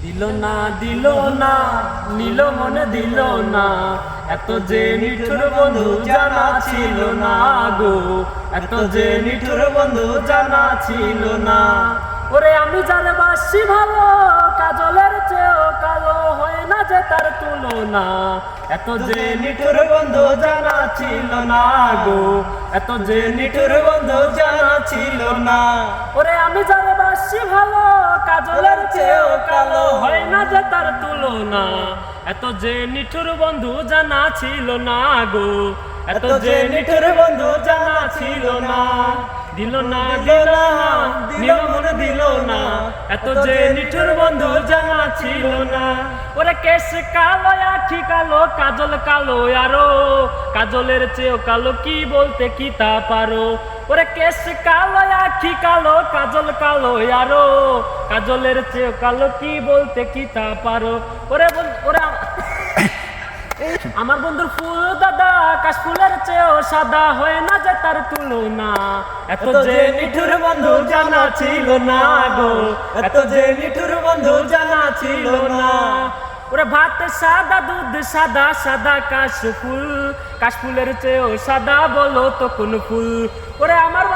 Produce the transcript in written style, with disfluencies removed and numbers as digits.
দিল না দিল না নিল মনে দিল না, এত যে নিঠুর বন্ধু জানা ছিল না গো, এত যে নিঠুর বন্ধু জানা ছিল না। ওরে আমি যারে বাসি ভালো, কাজলের চেয়েও কালো হয় না যে তার তুলনা, এত যে নিঠুর বন্ধু জানা ছিল না গো, এত যে নিঠুর বন্ধু জানা ছিল না। ওরে আমি যারে বাসি ভালো, কাজলের চেয়েও কালো হয় না যে তার তুলনা, এত যে নিঠুর বন্ধু জানা ছিল না গো, এত যে নিঠুর বন্ধু জানা ছিল না। দিল না দিল না দিল মনে দিল না, এত যে নিঠুর বন্ধু জানা ছিল না। ওরে কেশ কালো আখি কালো কাজল কালো আরো, কাজলের চেয়েও কালো কি বলতে কি তা পারো। ওরে কেশ কালো আখি কালো কাজল কালো আরো, কাজলের চেয়েও কালো কি বলতে কি তা পারো। ওরে ওরে আমার বন্ধুর ফুল দাদা কাশফুলের চেয়েও সাদা হয় না যে তার তুলনা, এত যে নিঠুর বন্ধু জানা ছিল না গো, এত যে নিঠুর বন্ধু জানা ছিল না। ওরে ভাত সাদা দুধ সাদা সাদা কাশফুল, কাশফুলের চেয়েও সাদা বলো তো কোন ফুল। ওরে আমার